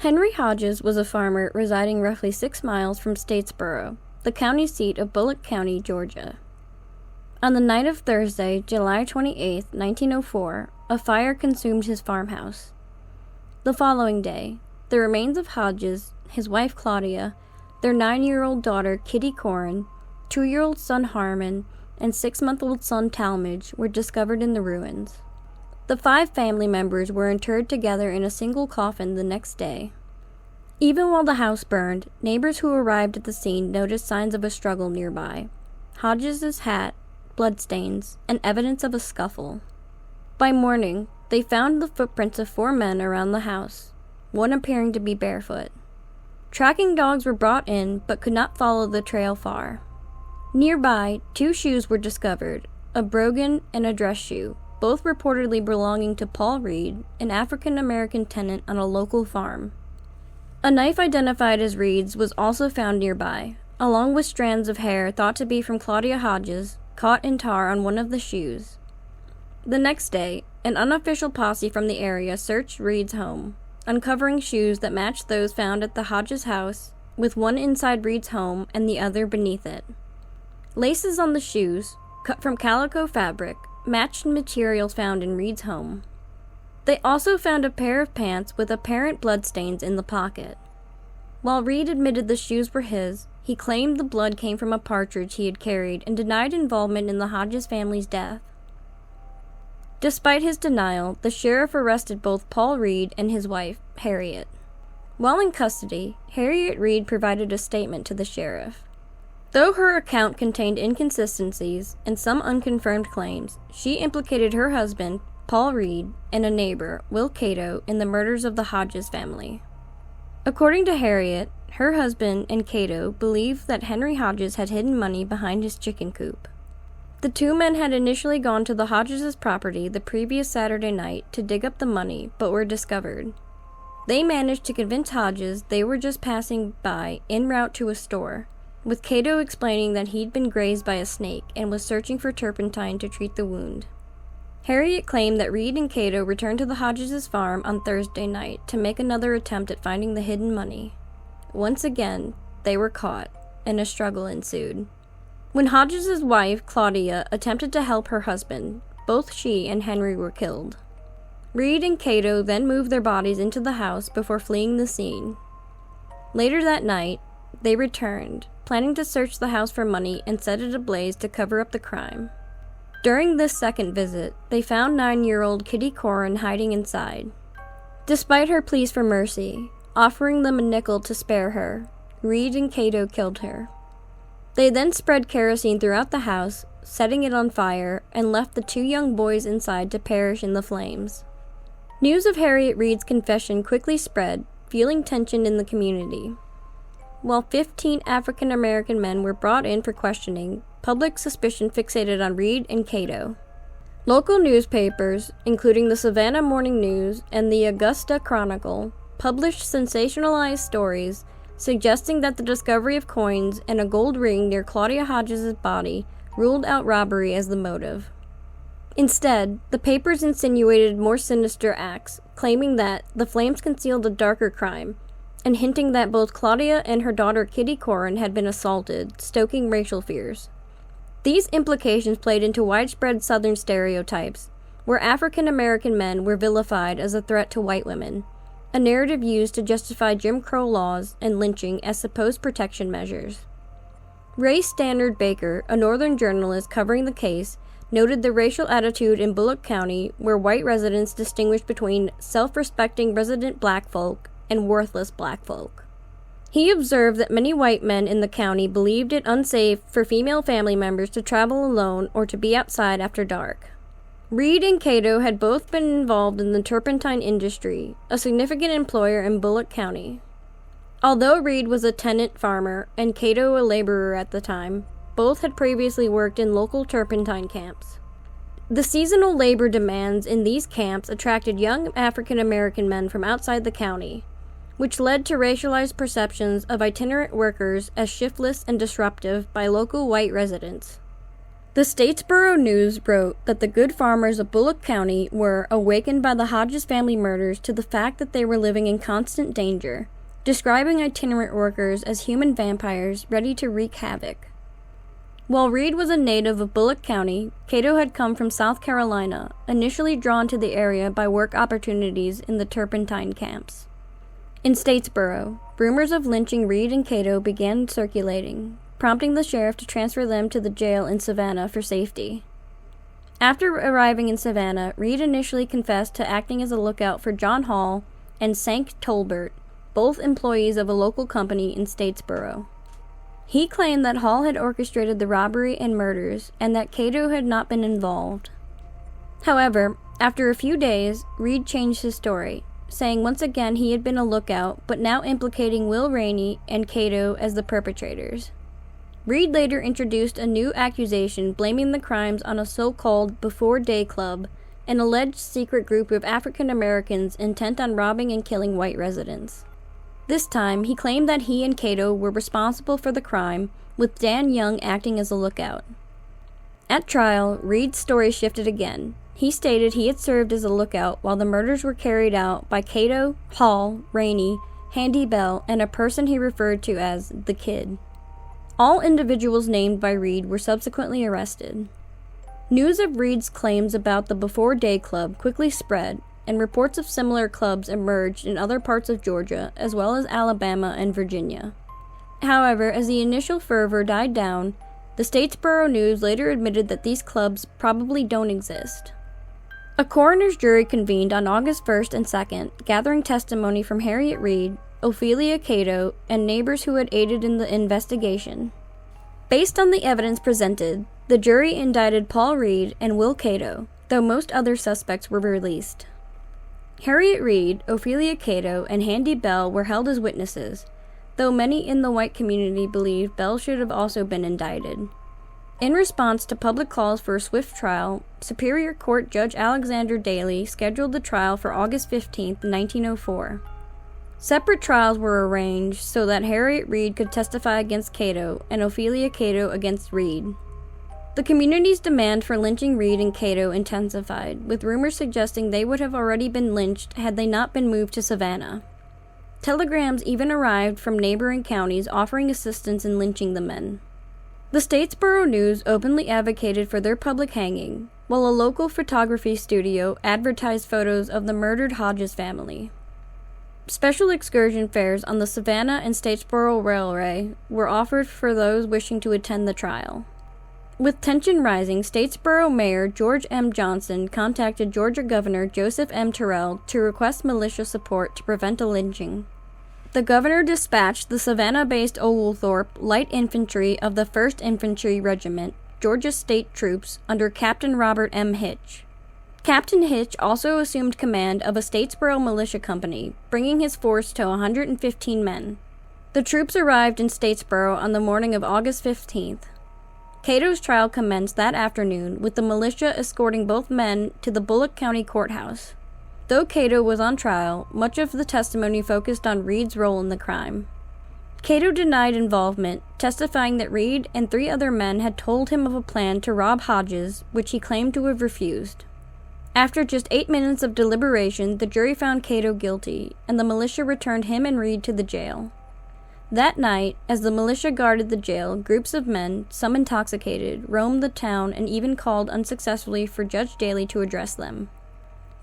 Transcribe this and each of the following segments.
Henry Hodges was a farmer residing roughly 6 miles from Statesboro, the county seat of Bullock County, Georgia. On the night of Thursday, July 28, 1904, a fire consumed his farmhouse. The following day, the remains of Hodges, his wife Claudia, their 9-year-old daughter Kitty Corin, 2-year-old son Harmon, and 6-month-old son Talmadge were discovered in the ruins. The 5 family members were interred together in a single coffin the next day. Even while the house burned, neighbors who arrived at the scene noticed signs of a struggle nearby: Hodges' hat, bloodstains, and evidence of a scuffle. By morning, they found the footprints of 4 men around the house, one appearing to be barefoot. Tracking dogs were brought in but could not follow the trail far. Nearby, 2 shoes were discovered, a brogan and a dress shoe, both reportedly belonging to Paul Reed, an African-American tenant on a local farm. A knife identified as Reed's was also found nearby, along with strands of hair thought to be from Claudia Hodges, caught in tar on one of the shoes. The next day, an unofficial posse from the area searched Reed's home, uncovering shoes that matched those found at the Hodges house, with one inside Reed's home and the other beneath it. Laces on the shoes, cut from calico fabric, matched materials found in Reed's home. They also found a pair of pants with apparent bloodstains in the pocket. While Reed admitted the shoes were his, he claimed the blood came from a partridge he had carried and denied involvement in the Hodges family's death. Despite his denial, the sheriff arrested both Paul Reed and his wife, Harriet. While in custody, Harriet Reed provided a statement to the sheriff. Though her account contained inconsistencies and some unconfirmed claims, she implicated her husband, Paul Reed, and a neighbor, Will Cato, in the murders of the Hodges family. According to Harriet, her husband and Cato believed that Henry Hodges had hidden money behind his chicken coop. The 2 men had initially gone to the Hodges' property the previous Saturday night to dig up the money, but were discovered. They managed to convince Hodges they were just passing by en route to a store, with Cato explaining that he'd been grazed by a snake and was searching for turpentine to treat the wound. Harriet claimed that Reed and Cato returned to the Hodges' farm on Thursday night to make another attempt at finding the hidden money. Once again, they were caught, and a struggle ensued. When Hodges' wife, Claudia, attempted to help her husband, both she and Henry were killed. Reed and Cato then moved their bodies into the house before fleeing the scene. Later that night, they returned, planning to search the house for money and set it ablaze to cover up the crime. During this second visit, they found 9-year-old Kitty Corin hiding inside. Despite her pleas for mercy, offering them a nickel to spare her, Reed and Cato killed her. They then spread kerosene throughout the house, setting it on fire, and left the 2 young boys inside to perish in the flames. News of Harriet Reed's confession quickly spread, fueling tension in the community. While 15 African American men were brought in for questioning, public suspicion fixated on Reed and Cato. Local newspapers, including the Savannah Morning News and the Augusta Chronicle, published sensationalized stories suggesting that the discovery of coins and a gold ring near Claudia Hodges' body ruled out robbery as the motive. Instead, the papers insinuated more sinister acts, claiming that the flames concealed a darker crime, and hinting that both Claudia and her daughter Kitty Corin had been assaulted, stoking racial fears. These implications played into widespread Southern stereotypes, where African American men were vilified as a threat to white women, a narrative used to justify Jim Crow laws and lynching as supposed protection measures. Ray Stannard Baker, a Northern journalist covering the case, noted the racial attitude in Bullock County, where white residents distinguished between self-respecting resident black folk and worthless black folk. He observed that many white men in the county believed it unsafe for female family members to travel alone or to be outside after dark. Reed and Cato had both been involved in the turpentine industry, a significant employer in Bullock County. Although Reed was a tenant farmer and Cato a laborer at the time, both had previously worked in local turpentine camps. The seasonal labor demands in these camps attracted young African American men from outside the county, which led to racialized perceptions of itinerant workers as shiftless and disruptive by local white residents. The Statesboro News wrote that the good farmers of Bullock County were awakened by the Hodges family murders to the fact that they were living in constant danger, describing itinerant workers as human vampires ready to wreak havoc. While Reed was a native of Bullock County, Cato had come from South Carolina, initially drawn to the area by work opportunities in the turpentine camps. In Statesboro, rumors of lynching Reed and Cato began circulating, prompting the sheriff to transfer them to the jail in Savannah for safety. After arriving in Savannah, Reed initially confessed to acting as a lookout for John Hall and Sank Tolbert, both employees of a local company in Statesboro. He claimed that Hall had orchestrated the robbery and murders, and that Cato had not been involved. However, after a few days, Reed changed his story, saying once again he had been a lookout, but now implicating Will Rainey and Cato as the perpetrators. Reed later introduced a new accusation blaming the crimes on a so-called Before Day Club, an alleged secret group of African Americans intent on robbing and killing white residents. This time, he claimed that he and Cato were responsible for the crime, with Dan Young acting as a lookout. At trial, Reed's story shifted again. He stated he had served as a lookout while the murders were carried out by Cato, Hall, Rainey, Handy Bell, and a person he referred to as the Kid. All individuals named by Reed were subsequently arrested. News of Reed's claims about the Before Day Club quickly spread, and reports of similar clubs emerged in other parts of Georgia, as well as Alabama and Virginia. However, as the initial fervor died down, the Statesboro News later admitted that these clubs probably don't exist. A coroner's jury convened on August 1st and 2nd, gathering testimony from Harriet Reed, Ophelia Cato, and neighbors who had aided in the investigation. Based on the evidence presented, the jury indicted Paul Reed and Will Cato, though most other suspects were released. Harriet Reed, Ophelia Cato, and Handy Bell were held as witnesses, though many in the white community believed Bell should have also been indicted. In response to public calls for a swift trial, Superior Court Judge Alexander Daly scheduled the trial for August 15, 1904. Separate trials were arranged so that Harriet Reed could testify against Cato and Ophelia Cato against Reed. The community's demand for lynching Reed and Cato intensified, with rumors suggesting they would have already been lynched had they not been moved to Savannah. Telegrams even arrived from neighboring counties offering assistance in lynching the men. The Statesboro News openly advocated for their public hanging, while a local photography studio advertised photos of the murdered Hodges family. Special excursion fares on the Savannah and Statesboro Railway were offered for those wishing to attend the trial. With tension rising, Statesboro Mayor George M. Johnson contacted Georgia Governor Joseph M. Terrell to request militia support to prevent a lynching. The governor dispatched the Savannah-based Oglethorpe Light Infantry of the 1st Infantry Regiment, Georgia State Troops, under Captain Robert M. Hitch. Captain Hitch also assumed command of a Statesboro militia company, bringing his force to 115 men. The troops arrived in Statesboro on the morning of August 15th. Cato's trial commenced that afternoon, with the militia escorting both men to the Bullock County Courthouse. Though Cato was on trial, much of the testimony focused on Reed's role in the crime. Cato denied involvement, testifying that Reed and 3 other men had told him of a plan to rob Hodges, which he claimed to have refused. After just 8 minutes of deliberation, the jury found Cato guilty, and the militia returned him and Reed to the jail. That night, as the militia guarded the jail, groups of men, some intoxicated, roamed the town and even called unsuccessfully for Judge Daly to address them.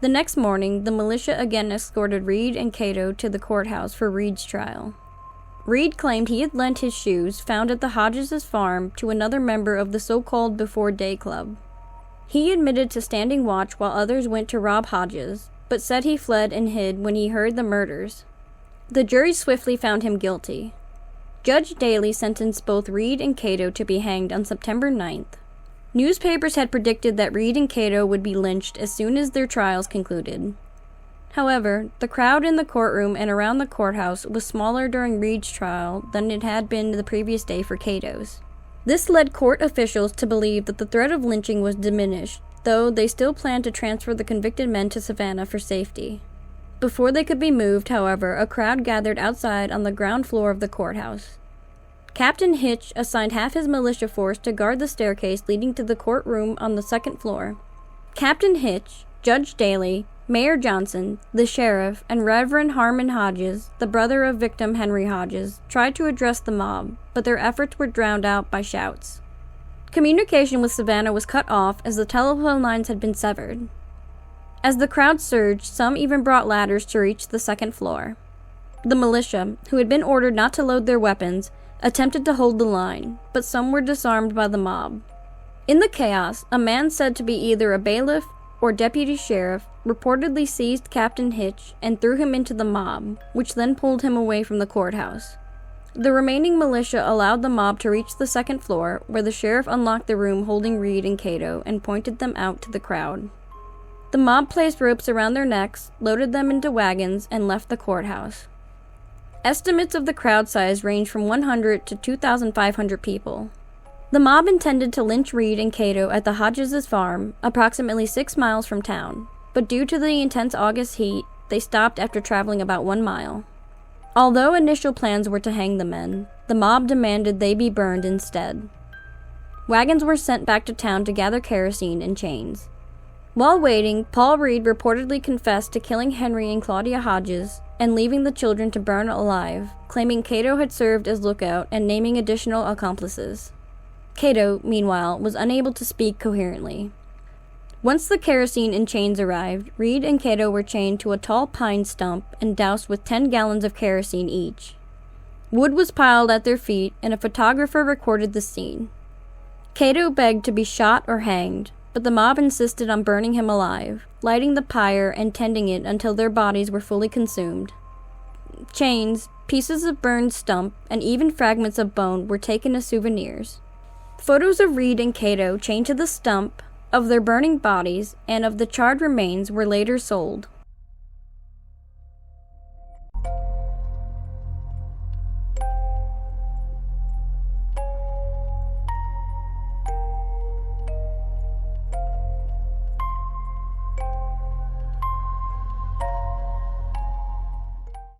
The next morning, the militia again escorted Reed and Cato to the courthouse for Reed's trial. Reed claimed he had lent his shoes, found at the Hodges' farm, to another member of the so-called Before Day Club. He admitted to standing watch while others went to rob Hodges, but said he fled and hid when he heard the murders. The jury swiftly found him guilty. Judge Daly sentenced both Reed and Cato to be hanged on September 9th. Newspapers had predicted that Reed and Cato would be lynched as soon as their trials concluded. However, the crowd in the courtroom and around the courthouse was smaller during Reed's trial than it had been the previous day for Cato's. This led court officials to believe that the threat of lynching was diminished, though they still planned to transfer the convicted men to Savannah for safety. Before they could be moved, however, a crowd gathered outside on the ground floor of the courthouse. Captain Hitch assigned half his militia force to guard the staircase leading to the courtroom on the second floor. Captain Hitch, Judge Daly, Mayor Johnson, the sheriff, and Reverend Harmon Hodges, the brother of victim Henry Hodges, tried to address the mob, but their efforts were drowned out by shouts. Communication with Savannah was cut off as the telephone lines had been severed. As the crowd surged, some even brought ladders to reach the second floor. The militia, who had been ordered not to load their weapons, attempted to hold the line, but some were disarmed by the mob. In the chaos, a man said to be either a bailiff or deputy sheriff reportedly seized Captain Hitch and threw him into the mob, which then pulled him away from the courthouse. The remaining militia allowed the mob to reach the second floor, where the sheriff unlocked the room holding Reed and Cato and pointed them out to the crowd. The mob placed ropes around their necks, loaded them into wagons, and left the courthouse. Estimates of the crowd size range from 100 to 2,500 people. The mob intended to lynch Reed and Cato at the Hodges' farm, approximately 6 miles from town, but due to the intense August heat, they stopped after traveling about 1 mile. Although initial plans were to hang the men, the mob demanded they be burned instead. Wagons were sent back to town to gather kerosene and chains. While waiting, Paul Reed reportedly confessed to killing Henry and Claudia Hodges and leaving the children to burn alive, claiming Cato had served as lookout and naming additional accomplices. Cato, meanwhile, was unable to speak coherently. Once the kerosene and chains arrived, Reed and Cato were chained to a tall pine stump and doused with 10 gallons of kerosene each. Wood was piled at their feet, and a photographer recorded the scene. Cato begged to be shot or hanged, but the mob insisted on burning him alive, lighting the pyre and tending it until their bodies were fully consumed. Chains, pieces of burned stump, and even fragments of bone were taken as souvenirs. Photos of Reed and Cato chained to the stump, of their burning bodies, and of the charred remains were later sold.